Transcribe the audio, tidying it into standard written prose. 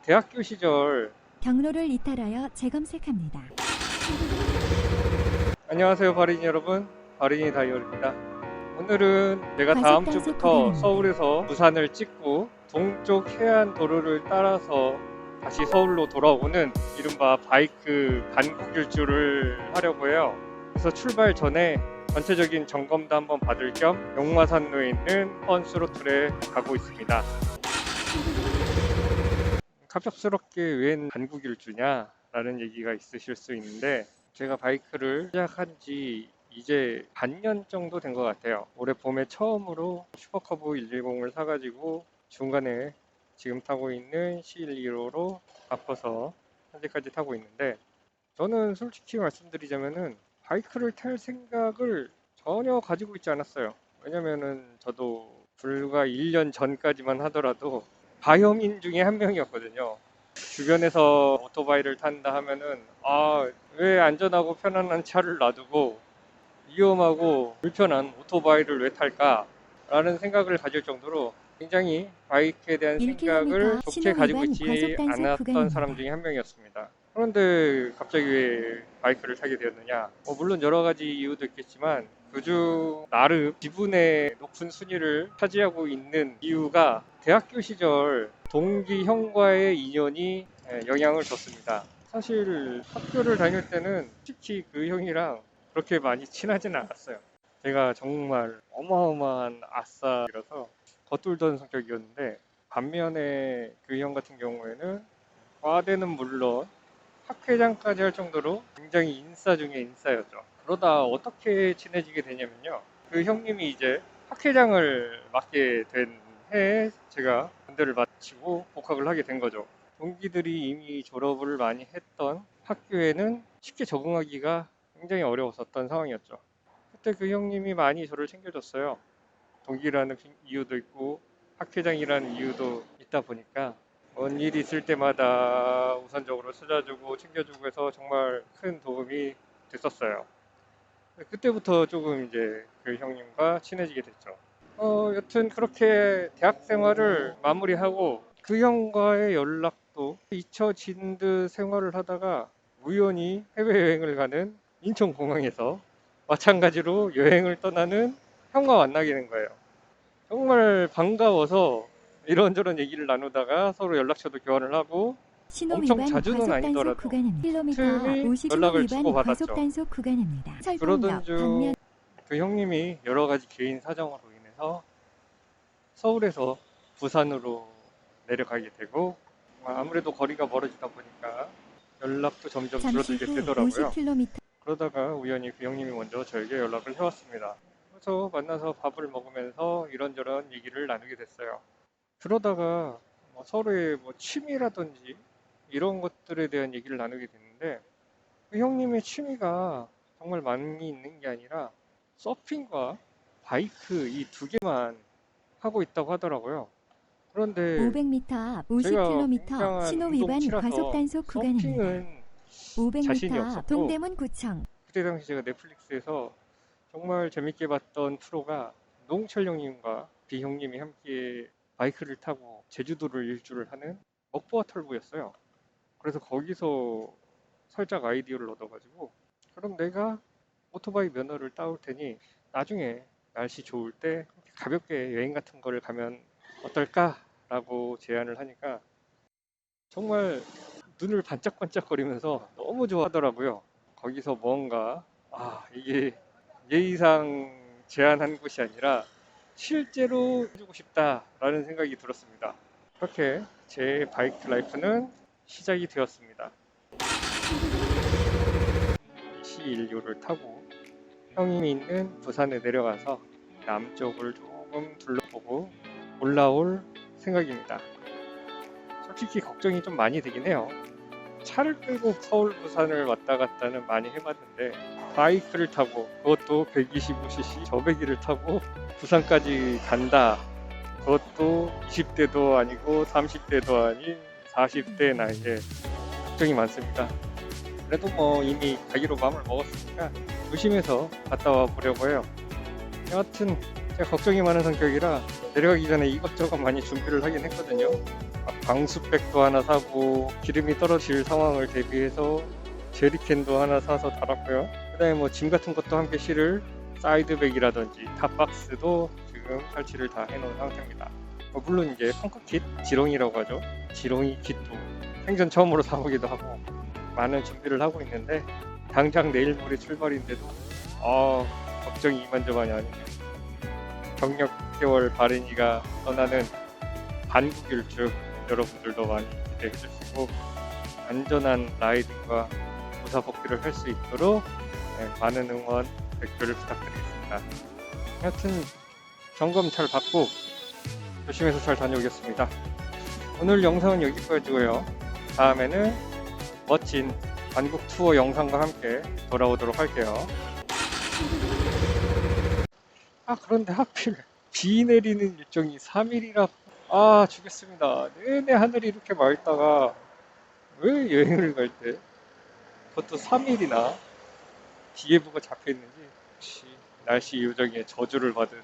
대학교 시절. 경로를 이탈하여 재검색합니다. 안녕하세요 바린이 여러분, 바린이 다이어리입니다. 오늘은 제가 다음 과속 단속 주부터 구간입니다. 서울에서 부산을 찍고 동쪽 해안 도로를 따라서 다시 서울로 돌아오는 이른바 바이크 반국일주를 하려고 해요. 그래서 출발 전에 전체적인 점검도 한번 받을 겸 용마산로에 있는 펀스로틀에 가고 있습니다. 갑작스럽게 웬 반국일주냐 라는 얘기가 있으실 수 있는데, 제가 바이크를 시작한 지 이제 반년 정도 된 것 같아요. 올해 봄에 처음으로 슈퍼커브 110을 사가지고 중간에 지금 타고 있는 C125로 바꿔서 현재까지 타고 있는데, 저는 솔직히 말씀드리자면은 바이크를 탈 생각을 전혀 가지고 있지 않았어요. 왜냐면은 저도 불과 1년 전까지만 하더라도 바이어민 중에 한 명이었거든요. 주변에서 오토바이를 탄다 하면은 왜 안전하고 편안한 차를 놔두고 위험하고 불편한 오토바이를 왜 탈까? 라는 생각을 가질 정도로 굉장히 바이크에 대한 1km 생각을 좋게 가지고 신호 있지 위반 과속 단속 않았던 구간입니다. 사람 중에 한 명이었습니다. 그런데 갑자기 왜 바이크를 타게 되었느냐? 물론 여러 가지 이유도 있겠지만 그중 나름 지분의 높은 순위를 차지하고 있는 이유가 대학교 시절 동기 형과의 인연이 영향을 줬습니다. 사실 학교를 다닐 때는 특히 그 형이랑 그렇게 많이 친하지는 않았어요. 제가 정말 어마어마한 아싸라서 겉돌던 성격이었는데, 반면에 그 형 같은 경우에는 과대는 물론 학회장까지 할 정도로 굉장히 인싸 중에 인싸였죠. 그러다 어떻게 친해지게 되냐면요, 그 형님이 이제 학회장을 맡게 된 해에 제가 군대를 마치고 복학을 하게 된 거죠. 동기들이 이미 졸업을 많이 했던 학교에는 쉽게 적응하기가 굉장히 어려웠었던 상황이었죠. 그때 그 형님이 많이 저를 챙겨줬어요. 동기라는 이유도 있고 학회장이라는 이유도 있다 보니까 뭔 일 있을 때마다 우선적으로 찾아주고 챙겨주고 해서 정말 큰 도움이 됐었어요. 그때부터 조금 이제 그 형님과 친해지게 됐죠. 여튼 그렇게 대학 생활을 마무리하고 그 형과의 연락도 잊혀진 듯 생활을 하다가 우연히 해외여행을 가는 인천공항에서 마찬가지로 여행을 떠나는 형과 만나게 된 거예요. 정말 반가워서 이런저런 얘기를 나누다가 서로 연락처도 교환을 하고 신호 엄청 위반 자주는 과속 아니더라도 단속 구간입니다. 틈이 50 신호 연락을 위반 주고받았죠. 과속 단속 구간입니다. 그러던 설봉역 중 방면 그 형님이 여러 가지 개인 사정으로 인해서 서울에서 부산으로 내려가게 되고, 아무래도 거리가 멀어지다 보니까 연락도 점점 잠시 줄어들게 후 되더라고요. 50km 그러다가 우연히 그 형님이 먼저 저에게 연락을 해왔습니다. 그래서 만나서 밥을 먹으면서 이런저런 얘기를 나누게 됐어요. 그러다가 서로의 취미라든지 이런 것들에 대한 얘기를 나누게 됐는데, 그 형님의 취미가 정말 많이 있는 게 아니라 서핑과 바이크 이 두 개만 하고 있다고 하더라고요. 그런데 500m 앞 제가 50km 굉장한 신호 위반 운동치라서 과속 단속 구간입니다. 서핑은 자신이 500m 앞 없었고, 동대문 구청 그때 당시 제가 넷플릭스에서 정말 재밌게 봤던 프로가 노홍철 형님과 비 형님이 함께 바이크를 타고 제주도를 일주를 하는 먹보아 털보였어요. 그래서 거기서 살짝 아이디어를 얻어가지고, 그럼 내가 오토바이 면허를 따올 테니 나중에 날씨 좋을 때 가볍게 여행 같은 거를 가면 어떨까라고 제안을 하니까 정말 눈을 반짝반짝거리면서 너무 좋아하더라고요. 거기서 뭔가 이게 예의상 제안한 곳이 아니라 실제로 해주고 싶다라는 생각이 들었습니다. 그렇게 제 바이크 라이프는 시작이 되었습니다. C125를 타고 형님이 있는 부산에 내려가서 남쪽을 조금 둘러보고 올라올 생각입니다. 솔직히 걱정이 좀 많이 되긴 해요. 차를 끌고 서울, 부산을 왔다 갔다는 많이 해봤는데, 바이크를 타고 그것도 125cc 저배기를 타고 부산까지 간다. 그것도 20대도 아니고 30대도 아닌 40대 나이에 걱정이 많습니다. 그래도 이미 가기로 마음을 먹었으니까 조심해서 갔다 와 보려고 해요. 여하튼 제가 걱정이 많은 성격이라 내려가기 전에 이것저것 많이 준비를 하긴 했거든요. 방수백도 하나 사고 기름이 떨어질 상황을 대비해서 제리캔도 하나 사서 달았고요. 그다음에 뭐 짐 같은 것도 함께 실을 사이드백이라든지 탑박스도 지금 설치를 다 해놓은 상태입니다. 물론 이제 펑크킷, 지렁이라고 하죠. 지렁이 킷도 생전 처음으로 사보기도 하고 많은 준비를 하고 있는데 당장 내일 모레 출발인데도 걱정이 이만저만이 아니네요. 경력 6개월 바른이가 떠나는 반국 일주 여러분들도 많이 기대해 주시고 안전한 라이딩과 무사복귀를 할 수 있도록 많은 응원 댓글을 부탁드리겠습니다. 하여튼 점검 잘 받고 조심해서 잘 다녀오겠습니다. 오늘 영상은 여기까지고요. 다음에는 멋진 반국 투어 영상과 함께 돌아오도록 할게요. 그런데 하필 비 내리는 일정이 3일이라 죽겠습니다. 내내 하늘이 이렇게 맑다가 왜 여행을 갈 때 그것도 3일이나 비 예보가 잡혀 있는지 혹시 날씨 요정의 저주를 받은